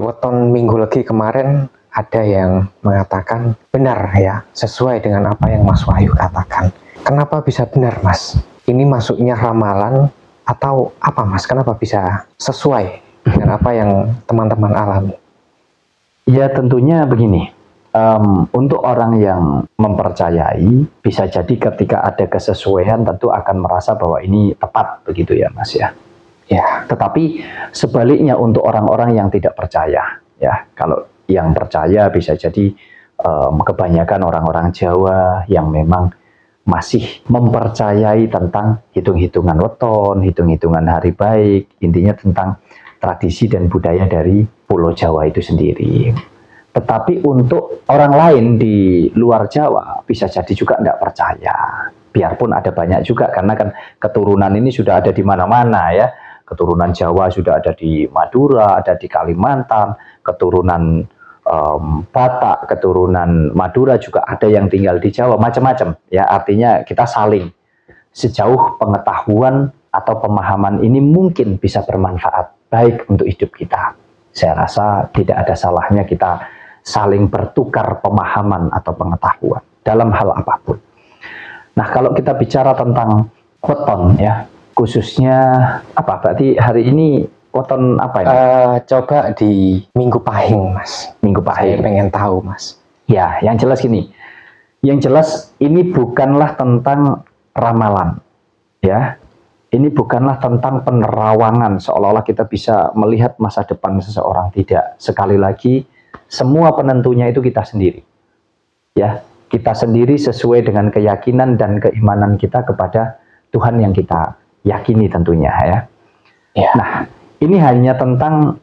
weton Minggu Legi kemarin ada yang mengatakan benar ya, sesuai dengan apa yang Mas Wahyu katakan. Kenapa bisa benar, Mas? Ini masuknya ramalan atau apa, Mas? Kenapa bisa sesuai dengan apa yang teman-teman alami? Ya tentunya begini, untuk orang yang mempercayai, bisa jadi ketika ada kesesuaian tentu akan merasa bahwa ini tepat, begitu ya Mas ya. Ya, tetapi sebaliknya untuk orang-orang yang tidak percaya, ya, kalau yang percaya bisa jadi kebanyakan orang-orang Jawa yang memang masih mempercayai tentang hitung-hitungan weton, hitung-hitungan hari baik, intinya tentang tradisi dan budaya dari Pulau Jawa itu sendiri. Tetapi untuk orang lain di luar Jawa bisa jadi juga tidak percaya. Biarpun ada banyak juga, karena kan keturunan ini sudah ada di mana-mana ya. Keturunan Jawa sudah ada di Madura, ada di Kalimantan, keturunan Batak, keturunan Madura juga ada yang tinggal di Jawa, macam-macam ya. Artinya kita saling, sejauh pengetahuan atau pemahaman ini mungkin bisa bermanfaat baik untuk hidup kita. Saya rasa tidak ada salahnya kita saling bertukar pemahaman atau pengetahuan dalam hal apapun. Nah, kalau kita bicara tentang weton ya, khususnya apa? Berarti hari ini weton apa ya? Coba di Minggu Pahing, Mas. Minggu Pahing. Saya pengen tahu, Mas. Ya, yang jelas gini. Yang jelas ini bukanlah tentang ramalan. Ya. Ini bukanlah tentang penerawangan seolah-olah kita bisa melihat masa depan seseorang, tidak. Sekali lagi, semua penentunya itu kita sendiri. Ya, kita sendiri sesuai dengan keyakinan dan keimanan kita kepada Tuhan yang kita yakini tentunya ya. Ya. Nah, ini hanya tentang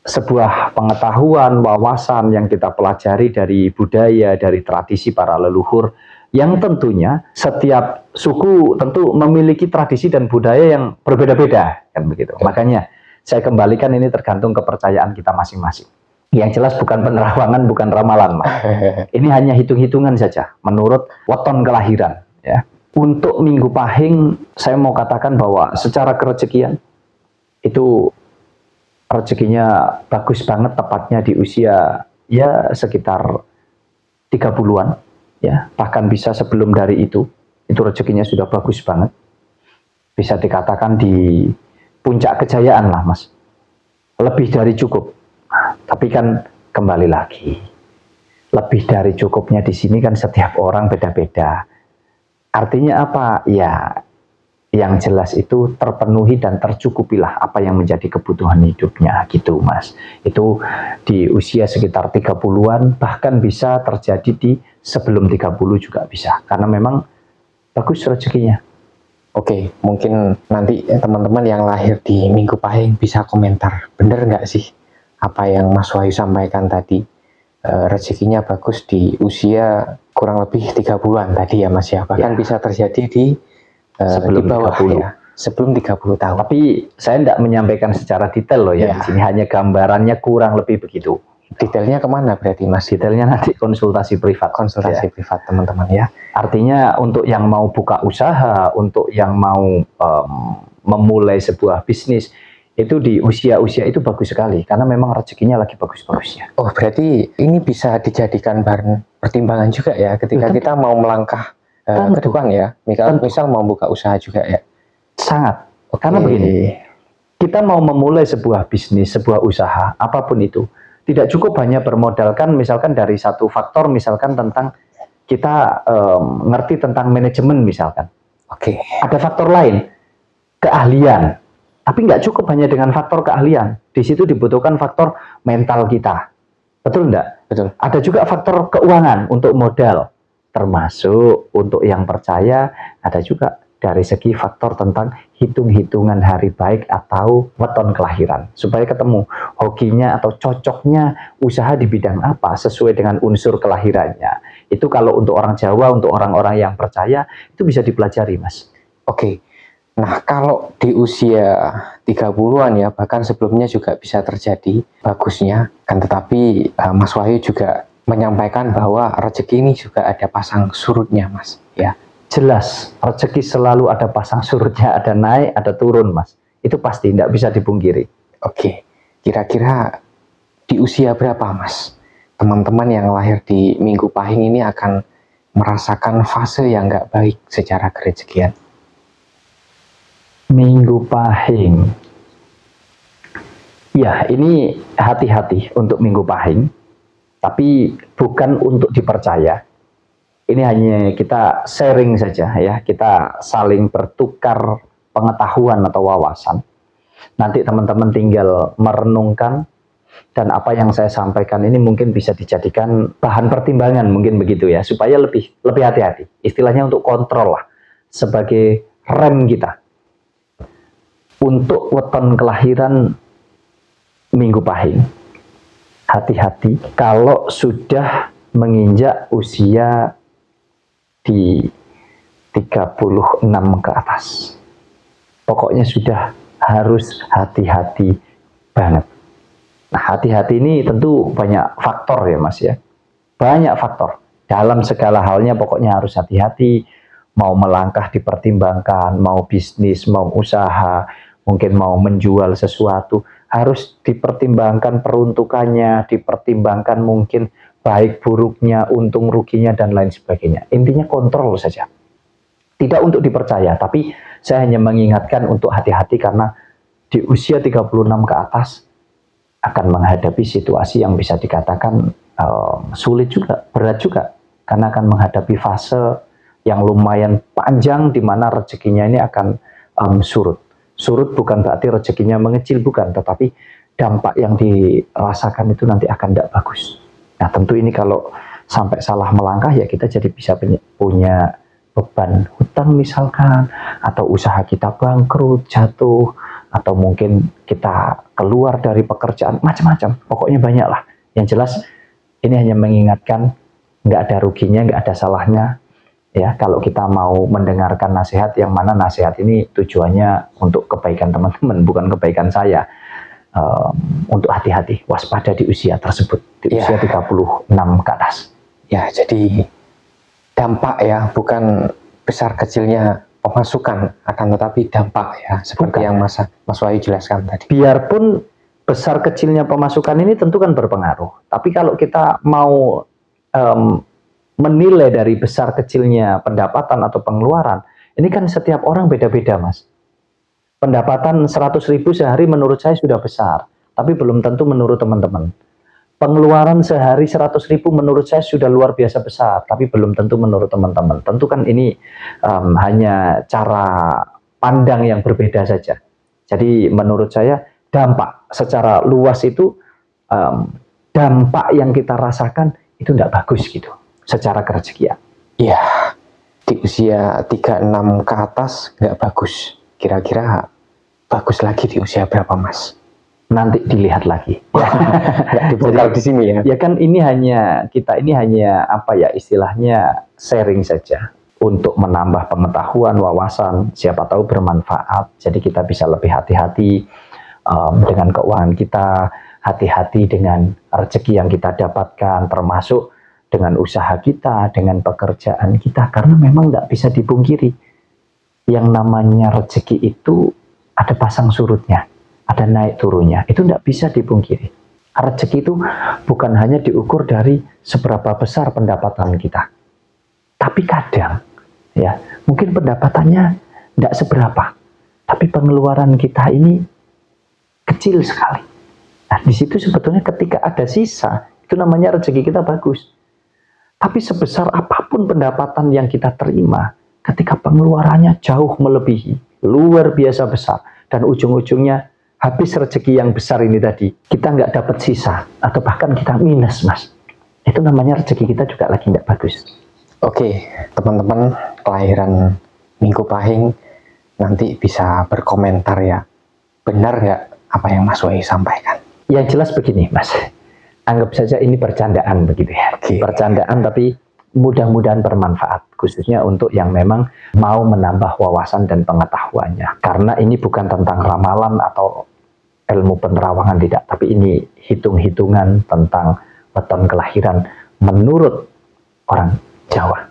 sebuah pengetahuan, wawasan yang kita pelajari dari budaya, dari tradisi para leluhur, yang tentunya setiap suku tentu memiliki tradisi dan budaya yang berbeda-beda, kan begitu. Makanya saya kembalikan ini tergantung kepercayaan kita masing-masing. Yang jelas bukan penerawangan, bukan ramalan, Mas. Ini hanya hitung-hitungan saja menurut weton kelahiran, ya. Untuk Minggu Pahing, saya mau katakan bahwa secara kerezekian itu rezekinya bagus banget, tepatnya di usia ya sekitar 30-an ya, bahkan bisa sebelum dari itu rezekinya sudah bagus banget. Bisa dikatakan di puncak kejayaan lah, Mas. Lebih dari cukup. Tapi kan kembali lagi, lebih dari cukupnya di sini kan setiap orang beda-beda. Artinya apa? Ya, yang jelas itu terpenuhi dan tercukupilah apa yang menjadi kebutuhan hidupnya gitu, Mas. Itu di usia sekitar 30-an, bahkan bisa terjadi di sebelum 30 juga bisa. Karena memang bagus rezekinya. Oke, mungkin nanti teman-teman yang lahir di Minggu Pahing bisa komentar. Bener nggak sih apa yang Mas Wahyu sampaikan tadi? Rezekinya bagus di usia kurang lebih 30-an tadi ya Mas ya. Bahkan bisa terjadi di sebelum di bawah 30. Ya, sebelum 30 tahun. Tapi saya tidak menyampaikan secara detail loh ya. Di sini hanya gambarannya kurang lebih begitu. Detailnya kemana berarti Mas? Detailnya nanti konsultasi privat. Konsultasi privat teman-teman ya. Artinya untuk yang mau buka usaha, untuk yang mau memulai sebuah bisnis, itu di usia-usia itu bagus sekali. Karena memang rezekinya lagi bagus-bagusnya. Oh, berarti ini bisa dijadikan bahan pertimbangan juga ya ketika kita mau melangkah ke depan ya. Misal mau buka usaha juga ya. Sangat. Karena begini, kita mau memulai sebuah bisnis, sebuah usaha, apapun itu, tidak cukup hanya bermodalkan misalkan dari satu faktor, misalkan tentang kita ngerti tentang manajemen misalkan. Ada faktor lain, keahlian. Tapi nggak cukup hanya dengan faktor keahlian. Di situ dibutuhkan faktor mental kita. Betul enggak? Betul. Ada juga faktor keuangan untuk modal. Termasuk untuk yang percaya, ada juga dari segi faktor tentang hitung-hitungan hari baik atau weton kelahiran. Supaya ketemu hokinya atau cocoknya usaha di bidang apa sesuai dengan unsur kelahirannya. Itu kalau untuk orang Jawa, untuk orang-orang yang percaya, itu bisa dipelajari, Mas. Oke. Nah, kalau di usia 30-an ya, bahkan sebelumnya juga bisa terjadi bagusnya. Kan tetapi Mas Wahyu juga menyampaikan bahwa rezeki ini juga ada pasang surutnya, Mas. Ya. Jelas, rezeki selalu ada pasang surutnya, ada naik, ada turun, Mas. Itu pasti, tidak bisa dipungkiri. Oke, kira-kira di usia berapa Mas? Teman-teman yang lahir di Minggu Pahing ini akan merasakan fase yang nggak baik secara kerezekian. Minggu Pahing. Ya, ini hati-hati untuk Minggu Pahing, tapi bukan untuk dipercaya. Ini hanya kita sharing saja ya, kita saling bertukar pengetahuan atau wawasan. Nanti teman-teman tinggal merenungkan, dan apa yang saya sampaikan ini mungkin bisa dijadikan bahan pertimbangan, mungkin begitu ya, supaya lebih hati-hati. Istilahnya untuk kontrol lah, sebagai rem kita. Untuk weton kelahiran Minggu Pahing, hati-hati kalau sudah menginjak usia di 36 ke atas. Pokoknya sudah harus hati-hati banget. Nah, hati-hati ini tentu banyak faktor ya Mas ya. Banyak faktor. Dalam segala halnya pokoknya harus hati-hati. Mau melangkah dipertimbangkan, mau bisnis, mau usaha, mungkin mau menjual sesuatu, harus dipertimbangkan peruntukannya, dipertimbangkan mungkin baik buruknya, untung ruginya, dan lain sebagainya. Intinya kontrol saja. Tidak untuk dipercaya, tapi saya hanya mengingatkan untuk hati-hati karena di usia 36 ke atas akan menghadapi situasi yang bisa dikatakan sulit juga, berat juga. Karena akan menghadapi fase yang lumayan panjang di mana rezekinya ini akan surut. Surut bukan berarti rezekinya mengecil, bukan, tetapi dampak yang dirasakan itu nanti akan tidak bagus. Nah, tentu ini kalau sampai salah melangkah ya kita jadi bisa punya beban hutang misalkan, atau usaha kita bangkrut, jatuh, atau mungkin kita keluar dari pekerjaan, macam-macam. Pokoknya banyak lah. Yang jelas ini hanya mengingatkan, nggak ada ruginya, nggak ada salahnya. Ya, kalau kita mau mendengarkan nasihat, yang mana nasihat ini tujuannya untuk kebaikan teman-teman, bukan kebaikan saya. Untuk hati-hati, waspada di usia tersebut, di usia 36 ke atas. Ya, jadi dampak ya, bukan besar kecilnya pemasukan, akan tetapi dampak ya, seperti yang Mas Wahyu jelaskan tadi. Biarpun besar kecilnya pemasukan ini tentu kan berpengaruh, tapi kalau kita mau menilai dari besar kecilnya pendapatan atau pengeluaran, ini kan setiap orang beda-beda Mas. Pendapatan 100.000 sehari menurut saya sudah besar, tapi belum tentu menurut teman-teman. Pengeluaran sehari 100.000 menurut saya sudah luar biasa besar, tapi belum tentu menurut teman-teman. Tentu kan ini hanya cara pandang yang berbeda saja. Jadi menurut saya dampak secara luas itu, dampak yang kita rasakan itu tidak bagus gitu, secara kerezekian. Iya, di usia 36 ke atas nggak bagus. Kira-kira bagus lagi di usia berapa Mas? Nanti dilihat lagi. Nggak dibongkar di sini ya. Ya kan ini hanya apa ya istilahnya sharing saja untuk menambah pengetahuan, wawasan, siapa tahu bermanfaat. Jadi kita bisa lebih hati-hati dengan keuangan kita, hati-hati dengan rezeki yang kita dapatkan, termasuk dengan usaha kita, dengan pekerjaan kita, karena memang nggak bisa dipungkiri. Yang namanya rezeki itu ada pasang surutnya, ada naik turunnya, itu tidak bisa dipungkiri. Rezeki itu bukan hanya diukur dari seberapa besar pendapatan kita, tapi kadang ya mungkin pendapatannya tidak seberapa, tapi pengeluaran kita ini kecil sekali. Nah, di situ sebetulnya ketika ada sisa, itu namanya rezeki kita bagus. Tapi sebesar apapun pendapatan yang kita terima, ketika pengeluarannya jauh melebihi, luar biasa besar, dan ujung-ujungnya habis rezeki yang besar ini tadi, kita nggak dapat sisa, atau bahkan kita minus Mas, itu namanya rezeki kita juga lagi nggak bagus. Oke, teman-teman kelahiran Minggu Pahing nanti bisa berkomentar ya, benar nggak apa yang Mas Wahyu sampaikan? Yang jelas begini Mas, anggap saja ini bercandaan begitu ya. Oke. Bercandaan tapi mudah-mudahan bermanfaat, khususnya untuk yang memang mau menambah wawasan dan pengetahuannya. Karena ini bukan tentang ramalan atau ilmu penerawangan, tidak, tapi ini hitung-hitungan tentang weton kelahiran menurut orang Jawa.